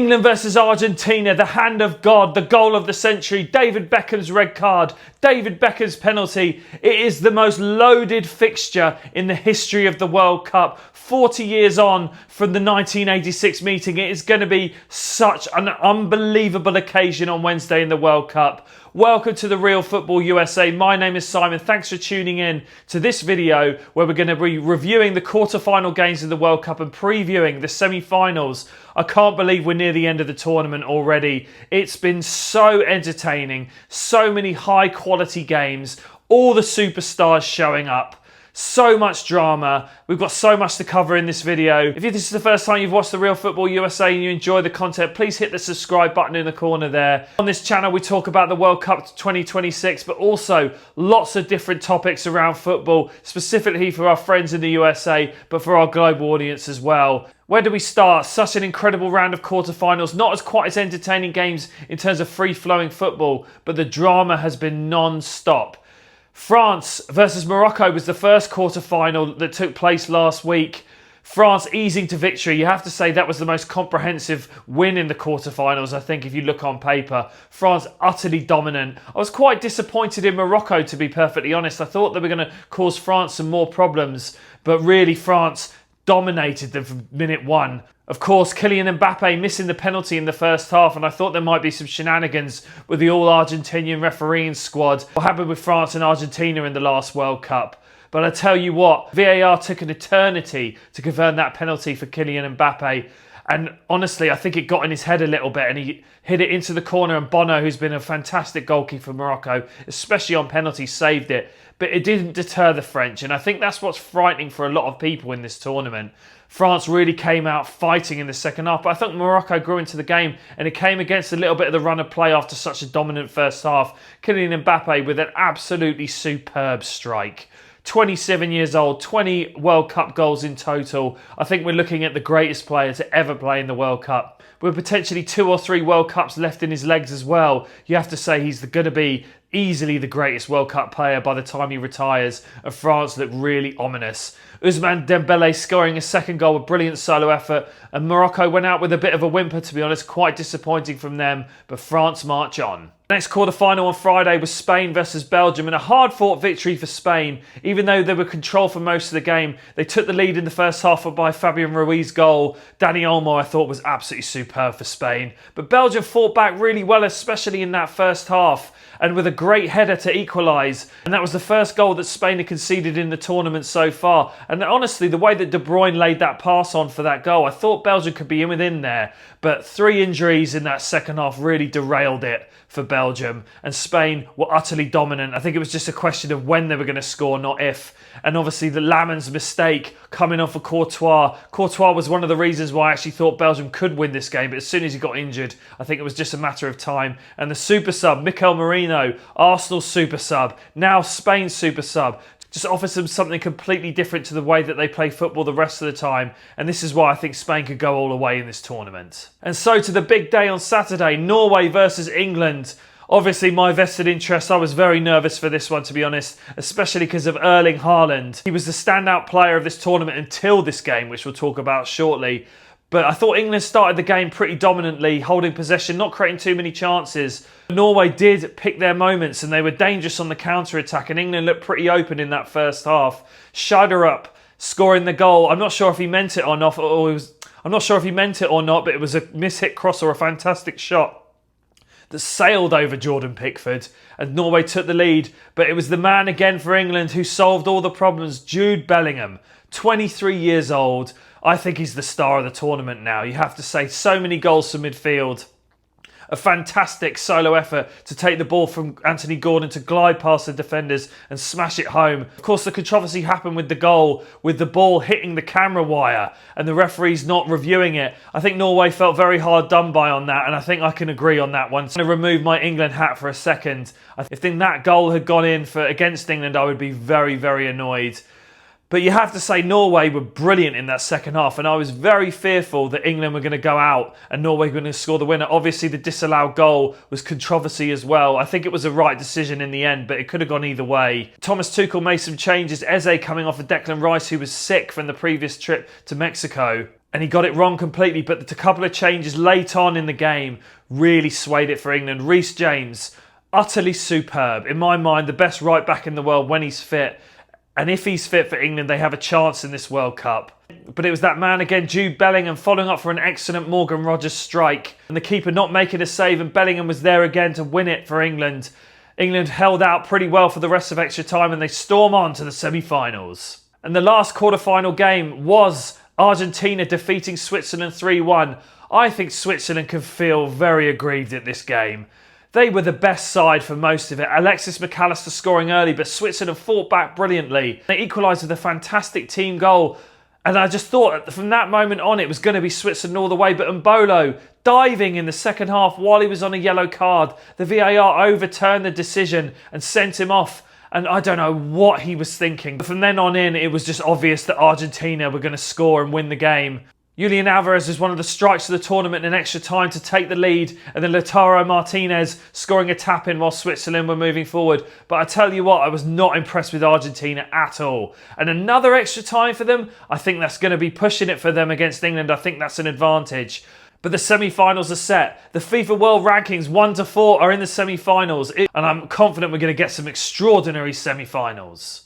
England versus Argentina, the hand of God, the goal of the century, David Beckham's red card, David Beckham's penalty. It is the most loaded fixture in the history of the World Cup. 40 years on from the 1986 meeting, it is going to be such an unbelievable occasion on Wednesday in the World Cup. Welcome to The Real Football USA. My name is Simon. Thanks for tuning in to this video where we're going to be reviewing the quarter-final games of the World Cup and previewing the semi-finals. I can't believe we're near the end of the tournament already. It's been so entertaining, so many high-quality games, all the superstars showing up. So much drama. We've got so much to cover in this video. If this is the first time you've watched The Real Football USA and you enjoy the content, please hit the subscribe button in the corner there. On this channel, we talk about the World Cup 2026, but also lots of different topics around football, specifically for our friends in the USA, but for our global audience as well. Where do we start? Such an incredible round of quarterfinals. Not as quite as entertaining games in terms of free-flowing football, but the drama has been non-stop. France versus Morocco was the first quarter-final that took place last week. France easing to victory. You have to say that was the most comprehensive win in the quarter-finals, I think, if you look on paper. France utterly dominant. I was quite disappointed in Morocco, to be perfectly honest. I thought they were going to cause France some more problems, but really France dominated them from minute one. Of course, Kylian Mbappe missing the penalty in the first half, and I thought there might be some shenanigans with the all-Argentinian refereeing squad. What happened with France and Argentina in the last World Cup? But I tell you what, VAR took an eternity to confirm that penalty for Kylian Mbappe. And honestly, I think it got in his head a little bit and he hit it into the corner, and Bono, who's been a fantastic goalkeeper for Morocco, especially on penalties, saved it. But it didn't deter the French, and I think that's what's frightening for a lot of people in this tournament. France really came out fighting in the second half, but I think Morocco grew into the game and it came against a little bit of the run of play after such a dominant first half. Kylian Mbappe with an absolutely superb strike. 27 years old, 20 World Cup goals in total. I think we're looking at the greatest player to ever play in the World Cup. With potentially 2 or 3 World Cups left in his legs as well, you have to say he's going to be easily the greatest World Cup player by the time he retires, and France look really ominous. Ousmane Dembele scoring a second goal with brilliant solo effort, and Morocco went out with a bit of a whimper, to be honest. Quite disappointing from them, but France march on. The next quarter-final on Friday was Spain versus Belgium, and a hard-fought victory for Spain. Even though they were controlled for most of the game, they took the lead in the first half by Fabian Ruiz's goal. Dani Olmo, I thought, was absolutely superb for Spain. But Belgium fought back really well, especially in that first half, and with a great header to equalise. And that was the first goal that Spain had conceded in the tournament so far. And honestly, the way that De Bruyne laid that pass on for that goal, I thought Belgium could be within there. But 3 injuries in that second half really derailed it for Belgium, and Spain were utterly dominant. I think it was just a question of when they were going to score, not if. And obviously the Laman's mistake coming on for Courtois. Courtois was one of the reasons why I actually thought Belgium could win this game, but as soon as he got injured, I think it was just a matter of time. And the super sub, Mikel Merino, Arsenal's super sub, now Spain's super sub, just offers them something completely different to the way that they play football the rest of the time. And this is why I think Spain could go all the way in this tournament. And so to the big day on Saturday, Norway versus England. Obviously, my vested interest, I was very nervous for this one, to be honest, especially because of Erling Haaland. He was the standout player of this tournament until this game, which we'll talk about shortly. But I thought England started the game pretty dominantly, holding possession, not creating too many chances. Norway did pick their moments and they were dangerous on the counter-attack, and England looked pretty open in that first half. Shaderup scoring the goal. I'm not sure if he meant it or not, but it was a mishit cross or a fantastic shot that sailed over Jordan Pickford, and Norway took the lead. But it was the man again for England who solved all the problems, Jude Bellingham, 23 years old. I think he's the star of the tournament now. You have to say, so many goals from midfield. A fantastic solo effort to take the ball from Anthony Gordon to glide past the defenders and smash it home. Of course, the controversy happened with the goal, with the ball hitting the camera wire and the referees not reviewing it. I think Norway felt very hard done by on that, and I think I can agree on that one. I'm going to remove my England hat for a second. I think that goal had gone in against England, I would be very, very annoyed. But you have to say Norway were brilliant in that second half, and I was very fearful that England were going to go out and Norway were going to score the winner. Obviously, the disallowed goal was controversy as well. I think it was a right decision in the end, but it could have gone either way. Thomas Tuchel made some changes. Eze coming off of Declan Rice, who was sick from the previous trip to Mexico. and he got it wrong completely, but a couple of changes late on in the game really swayed it for England. Reece James, utterly superb. In my mind, the best right back in the world when he's fit. And if he's fit for England, they have a chance in this World Cup. But it was that man again, Jude Bellingham, following up for an excellent Morgan Rogers strike. And the keeper not making a save, and Bellingham was there again to win it for England. England held out pretty well for the rest of extra time, and they storm on to the semi-finals. And the last quarter-final game was Argentina defeating Switzerland 3-1. I think Switzerland can feel very aggrieved at this game. They were the best side for most of it. Alexis McAllister scoring early, but Switzerland fought back brilliantly. They equalised with a fantastic team goal. And I just thought from that moment on it was going to be Switzerland all the way. But Mbolo diving in the second half while he was on a yellow card. The VAR overturned the decision and sent him off. And I don't know what he was thinking. But from then on in, it was just obvious that Argentina were going to score and win the game. Julian Alvarez was one of the strikes of the tournament in extra time to take the lead, and then Lautaro Martinez scoring a tap-in while Switzerland were moving forward. But I tell you what, I was not impressed with Argentina at all. And another extra time for them, I think that's going to be pushing it for them against England. I think that's an advantage. But the semi-finals are set. The FIFA World Rankings 1 to 4 are in the semi-finals, and I'm confident we're going to get some extraordinary semi-finals.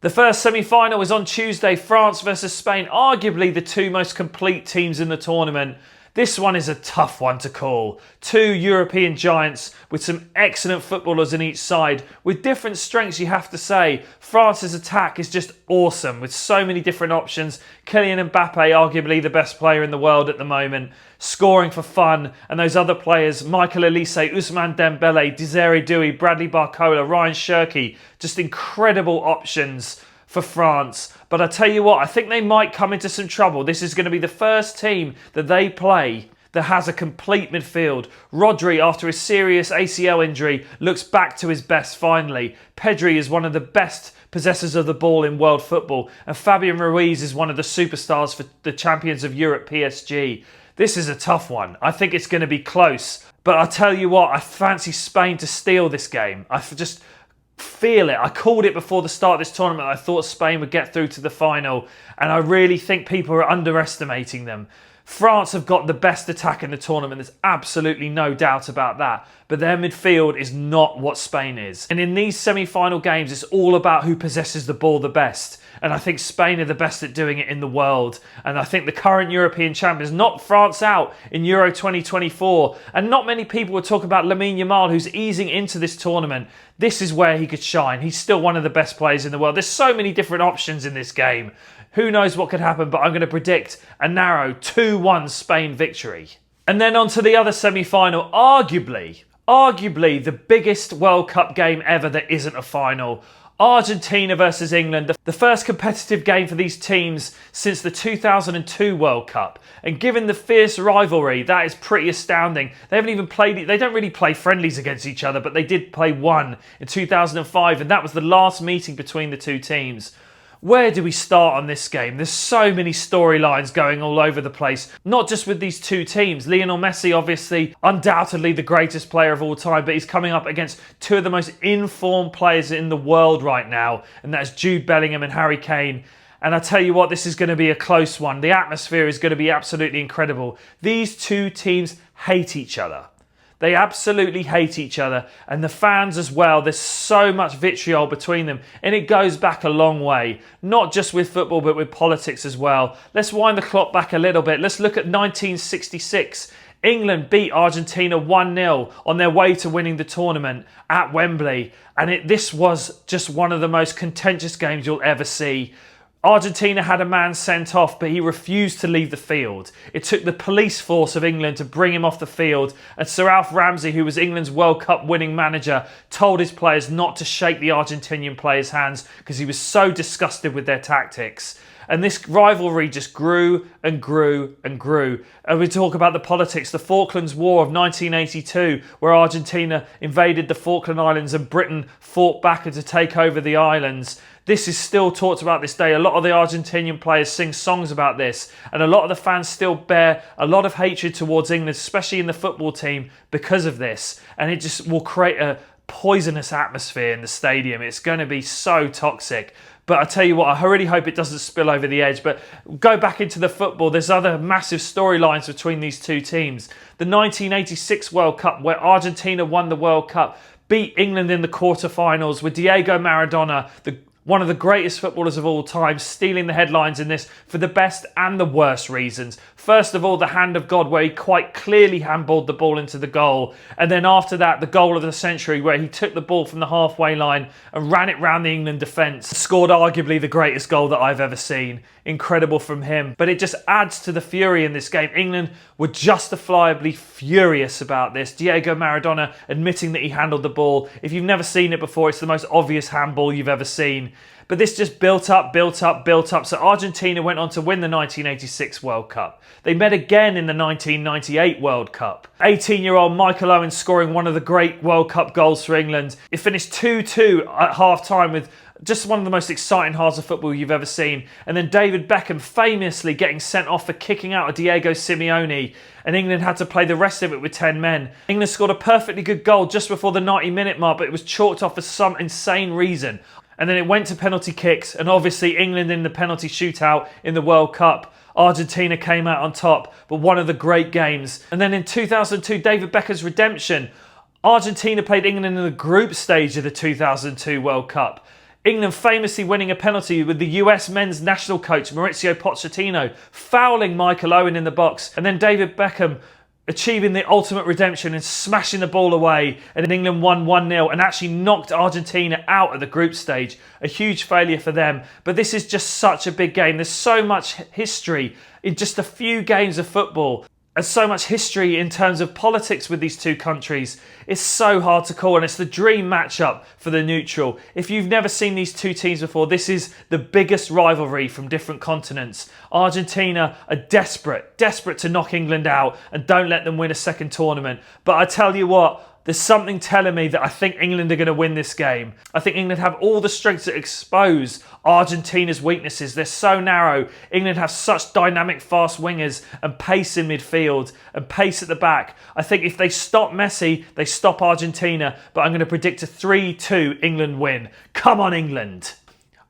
The first semi-final is on Tuesday, France versus Spain, arguably the two most complete teams in the tournament. This one is a tough one to call. Two European giants with some excellent footballers in each side, with different strengths, you have to say. France's attack is just awesome, with so many different options. Kylian Mbappe, arguably the best player in the world at the moment, scoring for fun. And those other players, Michael Olise, Ousmane Dembele, Desiree Doué, Bradley Barcola, Ryan Cherki, just incredible options for France. But I tell you what, I think they might come into some trouble. This is going to be the first team that they play that has a complete midfield. Rodri, after a serious ACL injury, looks back to his best finally. Pedri is one of the best possessors of the ball in world football. And Fabian Ruiz is one of the superstars for the champions of Europe, PSG. This is a tough one. I think it's going to be close. But I tell you what, I fancy Spain to steal this game. I just feel it. I called it before the start of this tournament. I thought Spain would get through to the final, and I really think people are underestimating them. France have got the best attack in the tournament. There's absolutely no doubt about that. But their midfield is not what Spain is. And in these semi-final games, it's all about who possesses the ball the best. And I think Spain are the best at doing it in the world. And I think the current European champions knocked France out in Euro 2024. And not many people would talk about Lamine Yamal, who's easing into this tournament. This is where he could shine. He's still one of the best players in the world. There's so many different options in this game. Who knows what could happen, but I'm going to predict a narrow 2-1 Spain victory. And then on to the other semi-final, arguably the biggest World Cup game ever that isn't a final. Argentina versus England, the first competitive game for these teams since the 2002 World Cup. And given the fierce rivalry, that is pretty astounding. They haven't even played, they don't really play friendlies against each other, but they did play one in 2005, and that was the last meeting between the two teams. Where do we start on this game? There's so many storylines going all over the place, not just with these two teams. Lionel Messi, obviously, undoubtedly the greatest player of all time, but he's coming up against two of the most informed players in the world right now, and that's Jude Bellingham and Harry Kane. And I tell you what, this is going to be a close one. The atmosphere is going to be absolutely incredible. These two teams hate each other. They absolutely hate each other, and the fans as well. There's so much vitriol between them, and it goes back a long way, not just with football but with politics as well. Let's wind the clock back a little bit. Let's look at 1966. England beat Argentina 1-0 on their way to winning the tournament at Wembley, and this was just one of the most contentious games you'll ever see. Argentina had a man sent off, but he refused to leave the field. It took the police force of England to bring him off the field, and Sir Alf Ramsey, who was England's World Cup winning manager, told his players not to shake the Argentinian players' hands because he was so disgusted with their tactics. And this rivalry just grew and grew and grew. And we talk about the politics, the Falklands War of 1982, where Argentina invaded the Falkland Islands and Britain fought back to take over the islands. This is still talked about this day. A lot of the Argentinian players sing songs about this, and a lot of the fans still bear a lot of hatred towards England, especially in the football team, because of this. And it just will create a poisonous atmosphere in the stadium. It's going to be so toxic. But I tell you what, I really hope it doesn't spill over the edge. But go back into the football. There's other massive storylines between these two teams. The 1986 World Cup, where Argentina won the World Cup, beat England in the quarterfinals with Diego Maradona, one of the greatest footballers of all time, stealing the headlines in this for the best and the worst reasons. First of all, the hand of God, where he quite clearly handballed the ball into the goal. And then after that, the goal of the century, where he took the ball from the halfway line and ran it round the England defence. Scored arguably the greatest goal that I've ever seen. Incredible from him. But it just adds to the fury in this game. England were justifiably furious about this. Diego Maradona admitting that he handled the ball. If you've never seen it before, it's the most obvious handball you've ever seen. But this just built up. So Argentina went on to win the 1986 World Cup. They met again in the 1998 World Cup. 18-year-old Michael Owen scoring one of the great World Cup goals for England. It finished 2-2 at half-time with just one of the most exciting halves of football you've ever seen. And then David Beckham famously getting sent off for kicking out of Diego Simeone, and England had to play the rest of it with 10 men. England scored a perfectly good goal just before the 90-minute mark, but it was chalked off for some insane reason. And then it went to penalty kicks, and obviously England in the penalty shootout in the World Cup. Argentina came out on top, but one of the great games. And then in 2002, David Beckham's redemption. Argentina played England in the group stage of the 2002 World Cup. England famously winning a penalty with the US men's national coach Mauricio Pochettino fouling Michael Owen in the box, and then David Beckham achieving the ultimate redemption and smashing the ball away, and England won 1-0 and actually knocked Argentina out at the group stage. A huge failure for them, but this is just such a big game. There's so much history in just a few games of football. And so much history in terms of politics with these two countries. It's so hard to call, and it's the dream matchup for the neutral. If you've never seen these two teams before, this is the biggest rivalry from different continents. Argentina are desperate to knock England out and don't let them win a second tournament. But I tell you what, there's something telling me that I think England are going to win this game. I think England have all the strengths to expose Argentina's weaknesses. They're so narrow. England have such dynamic fast wingers and pace in midfield and pace at the back. I think if they stop Messi, they stop Argentina. But I'm going to predict a 3-2 England win. Come on, England.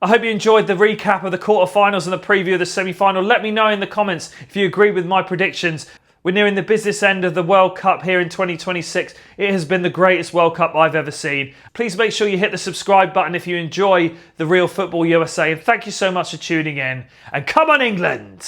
I hope you enjoyed the recap of the quarterfinals and the preview of the semi-final. Let me know in the comments if you agree with my predictions. We're nearing the business end of the World Cup here in 2026. It has been the greatest World Cup I've ever seen. Please make sure you hit the subscribe button if you enjoy the Real Football USA. And thank you so much for tuning in. And come on, England!